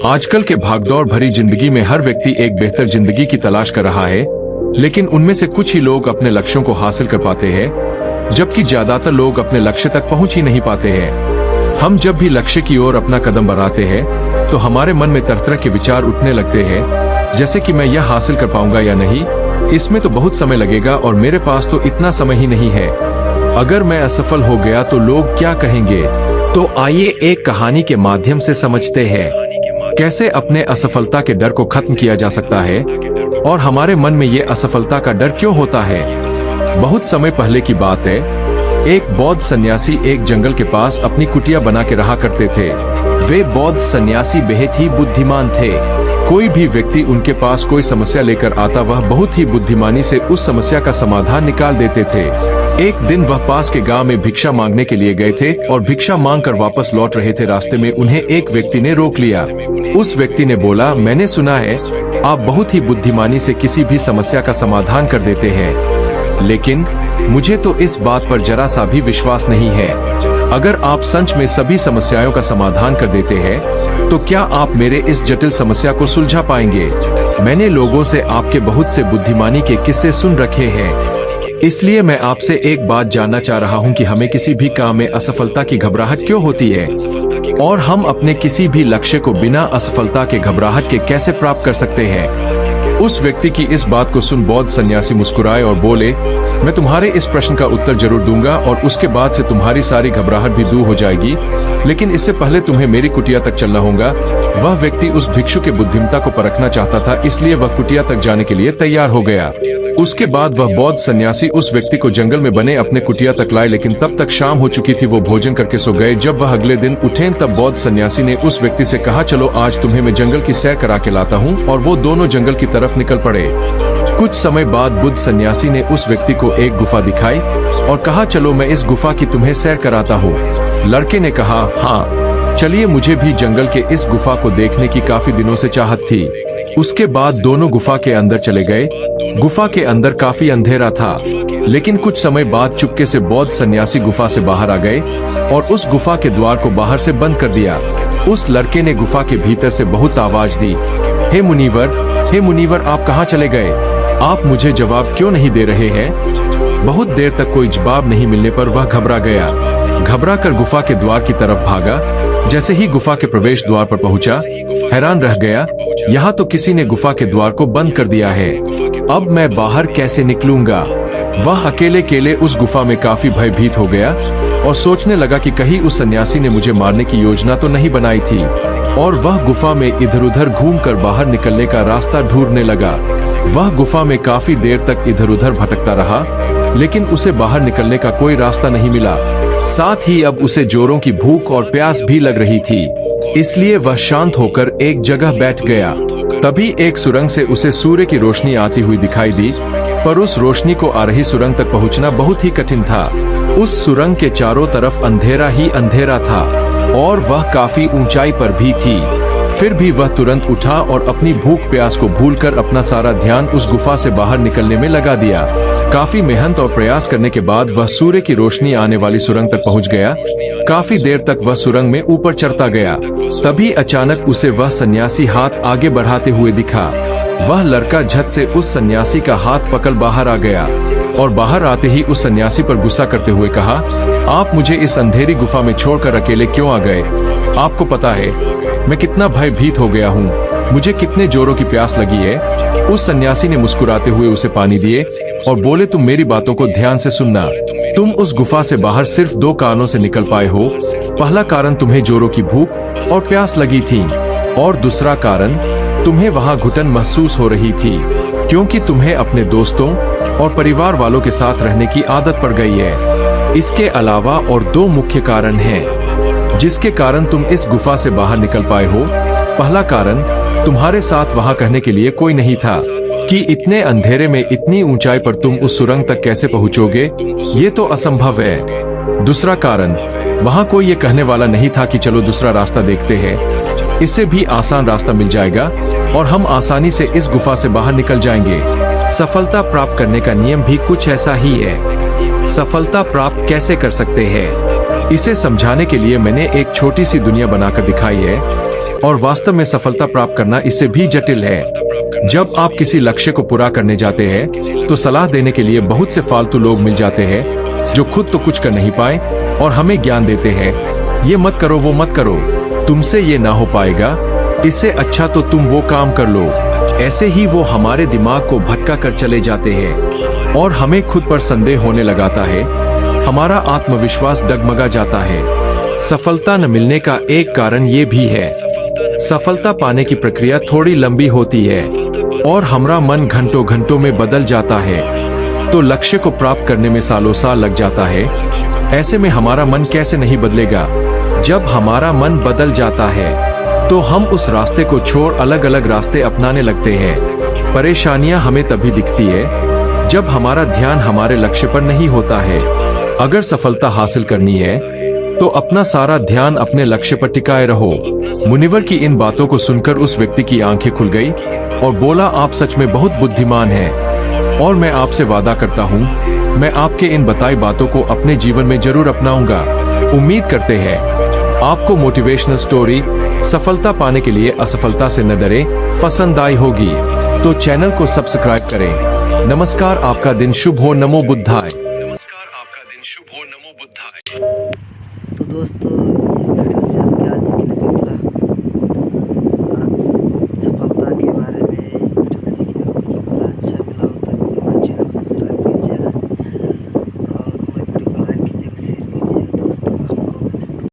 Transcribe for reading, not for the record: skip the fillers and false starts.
आजकल के भागदौड़ भरी जिंदगी में हर व्यक्ति एक बेहतर जिंदगी की तलाश कर रहा है, लेकिन उनमें से कुछ ही लोग अपने लक्ष्यों को हासिल कर पाते हैं, जबकि ज्यादातर लोग अपने लक्ष्य तक पहुंच ही नहीं पाते हैं। हम जब भी लक्ष्य की ओर अपना कदम बढ़ाते हैं, तो हमारे मन में तरह तरह के विचार उठने लगते हैं, जैसे कि मैं यह हासिल कर पाऊंगा या नहीं, इसमें तो बहुत समय लगेगा और मेरे पास तो इतना समय ही नहीं है। अगर मैं असफल हो गया तो लोग क्या कहेंगे? तो आइए एक कहानी के माध्यम से समझते हैं कैसे अपने असफलता के डर को खत्म किया जा सकता है और हमारे मन में ये असफलता का डर क्यों होता है। बहुत समय पहले की बात है, एक बौद्ध सन्यासी एक जंगल के पास अपनी कुटिया बना के रहा करते थे। वे बौद्ध सन्यासी बेहद ही बुद्धिमान थे। कोई भी व्यक्ति उनके पास कोई समस्या लेकर आता, वह बहुत ही बुद्धिमानी से उस समस्या का समाधान निकाल देते थे। एक दिन वह पास के गांव में भिक्षा मांगने के लिए गए थे और भिक्षा मांगकर वापस लौट रहे थे। रास्ते में उन्हें एक व्यक्ति ने रोक लिया। उस व्यक्ति ने बोला, मैंने सुना है आप बहुत ही बुद्धिमानी से किसी भी समस्या का समाधान कर देते हैं, लेकिन मुझे तो इस बात पर जरा सा भी विश्वास नहीं है। अगर आप सच में सभी समस्याओं का समाधान कर देते हैं, तो क्या आप मेरे इस जटिल समस्या को सुलझा पाएंगे? मैंने लोगों से आपके बहुत से बुद्धिमानी के किस्से सुन रखे हैं, इसलिए मैं आपसे एक बात जानना चाह रहा हूं कि हमें किसी भी काम में असफलता की घबराहट क्यों होती है और हम अपने किसी भी लक्ष्य को बिना असफलता के घबराहट के कैसे प्राप्त कर सकते हैं। उस व्यक्ति की इस बात को सुन बौद्ध सन्यासी मुस्कुराए और बोले, मैं तुम्हारे इस प्रश्न का उत्तर जरूर दूंगा और उसके बाद से तुम्हारी सारी घबराहट भी दूर हो जाएगी, लेकिन इससे पहले तुम्हें मेरी कुटिया तक चलना होगा। वह व्यक्ति उस भिक्षु के बुद्धिमत्ता को परखना चाहता था, इसलिए वह कुटिया तक जाने के लिए तैयार हो गया। उसके बाद वह बौद्ध सन्यासी उस व्यक्ति को जंगल में बने अपने कुटिया तक लाए, लेकिन तब तक शाम हो चुकी थी। वो भोजन करके सो गए। जब वह अगले दिन उठे, तब बौद्ध सन्यासी ने उस व्यक्ति से कहा, चलो आज तुम्हें मैं जंगल की सैर करा के लाता हूँ, और वो दोनों जंगल की तरफ निकल पड़े। कुछ समय बाद बुद्ध सन्यासी ने उस व्यक्ति को एक गुफा दिखाई और कहा, चलो मैं इस गुफा की तुम्हें सैर कराता हूँ। लड़के ने कहा, हाँ चलिए, मुझे भी जंगल के इस गुफा को देखने की काफी दिनों से चाहत थी। उसके बाद दोनों गुफा के अंदर चले गए। गुफा के अंदर काफी अंधेरा था, लेकिन कुछ समय बाद चुपके से बौद्ध सन्यासी गुफा से बाहर आ गए और उस गुफा के द्वार को बाहर से बंद कर दिया। उस लड़के ने गुफा के भीतर से बहुत आवाज दी, हे मुनीवर, आप कहाँ चले गए? आप मुझे जवाब क्यों नहीं दे रहे हैं? बहुत देर तक कोई जवाब नहीं मिलने पर वह घबरा गया। घबरा कर गुफा के द्वार की तरफ भागा। जैसे ही गुफा के प्रवेश द्वार पर पहुंचा, हैरान रह गया, यहाँ तो किसी ने गुफा के द्वार को बंद कर दिया है। अब मैं बाहर कैसे निकलूंगा? वह अकेले केले उस गुफा में काफी भयभीत हो गया और सोचने लगा कि कहीं उस सन्यासी ने मुझे मारने की योजना तो नहीं बनाई थी, और वह गुफा में इधर उधर घूमकर बाहर निकलने का रास्ता ढूंढने लगा। वह गुफा में काफी देर तक इधर उधर भटकता रहा, लेकिन उसे बाहर निकलने का कोई रास्ता नहीं मिला। साथ ही अब उसे जोरों की भूख और प्यास भी लग रही थी, इसलिए वह शांत होकर एक जगह बैठ गया। तभी एक सुरंग से उसे सूर्य की रोशनी आती हुई दिखाई दी, पर उस रोशनी को आ रही सुरंग तक पहुंचना बहुत ही कठिन था। उस सुरंग के चारों तरफ अंधेरा ही अंधेरा था और वह काफी ऊंचाई पर भी थी। फिर भी वह तुरंत उठा और अपनी भूख प्यास को भूलकर अपना सारा ध्यान उस गुफा से बाहर निकलने में लगा दिया। काफी मेहनत और प्रयास करने के बाद वह सूर्य की रोशनी आने वाली सुरंग तक पहुंच गया। काफी देर तक वह सुरंग में ऊपर चढ़ता गया। तभी अचानक उसे वह सन्यासी हाथ आगे बढ़ाते हुए दिखा। वह लड़का झट से उस सन्यासी का हाथ पकड़ बाहर आ गया और बाहर आते ही उस सन्यासी पर गुस्सा करते हुए कहा, आप मुझे इस अंधेरी गुफा में छोड़कर अकेले क्यों आ गए? आपको पता है मैं कितना भयभीत हो गया हूँ, मुझे कितने जोरों की प्यास लगी है। उस सन्यासी ने मुस्कुराते हुए उसे पानी दिए और बोले, तुम मेरी बातों को ध्यान से सुनना। तुम उस गुफा से बाहर सिर्फ दो कारणों से निकल पाए हो। पहला कारण तुम्हें जोरों की भूख और प्यास लगी थी, और दूसरा कारण तुम्हें वहां घुटन महसूस हो रही थी, क्योंकि तुम्हें अपने दोस्तों और परिवार वालों के साथ रहने की आदत पड़ गई है। इसके अलावा और दो मुख्य कारण हैं जिसके कारण तुम इस गुफा से बाहर निकल पाए हो। पहला कारण, तुम्हारे साथ वहां कहने के लिए कोई नहीं था कि इतने अंधेरे में इतनी ऊंचाई पर तुम उस सुरंग तक कैसे पहुंचोगे, ये तो असंभव है। दूसरा कारण, वहां कोई ये कहने वाला नहीं था कि चलो दूसरा रास्ता देखते हैं, इससे भी आसान रास्ता मिल जाएगा और हम आसानी से इस गुफा से बाहर निकल जाएंगे। सफलता प्राप्त करने का नियम भी कुछ ऐसा ही है। सफलता प्राप्त कैसे कर सकते हैं, इसे समझाने के लिए मैंने एक छोटी सी दुनिया बनाकर दिखाई है। और वास्तव में सफलता प्राप्त करना इससे भी जटिल है। जब आप किसी लक्ष्य को पूरा करने जाते हैं तो सलाह देने के लिए बहुत से फालतू लोग मिल जाते हैं जो खुद तो कुछ कर नहीं पाए और हमें ज्ञान देते हैं, ये मत करो वो मत करो, तुमसे ये ना हो पाएगा, इससे अच्छा तो तुम वो काम कर लो। ऐसे ही वो हमारे दिमाग को भटका कर चले जाते हैं और हमें खुद पर संदेह होने लगाता है, हमारा आत्मविश्वास डगमगा जाता है। सफलता न मिलने का एक कारण ये भी है, सफलता पाने की प्रक्रिया थोड़ी लंबी होती है और हमारा मन घंटों घंटों में बदल जाता है, तो लक्ष्य को प्राप्त करने में सालों साल लग जाता है। ऐसे में हमारा मन कैसे नहीं बदलेगा? जब हमारा मन बदल जाता है तो हम उस रास्ते को छोड़ अलग अलग रास्ते अपनाने लगते हैं। परेशानियां हमें तभी दिखती है जब हमारा ध्यान हमारे लक्ष्य पर नहीं होता है। अगर सफलता हासिल करनी है तो अपना सारा ध्यान अपने लक्ष्य पर टिकाए रहो। मुनिवर की इन बातों को सुनकर उस व्यक्ति की आंखें खुल गई और बोला, आप सच में बहुत बुद्धिमान हैं और मैं आपसे वादा करता हूँ मैं आपके इन बताई बातों को अपने जीवन में जरूर अपनाऊंगा। उम्मीद करते हैं आपको मोटिवेशनल स्टोरी सफलता पाने के लिए असफलता से न डरे पसंद आई होगी तो चैनल को सब्सक्राइब करें। नमस्कार, आपका दिन शुभ हो। नमो बुद्धाय।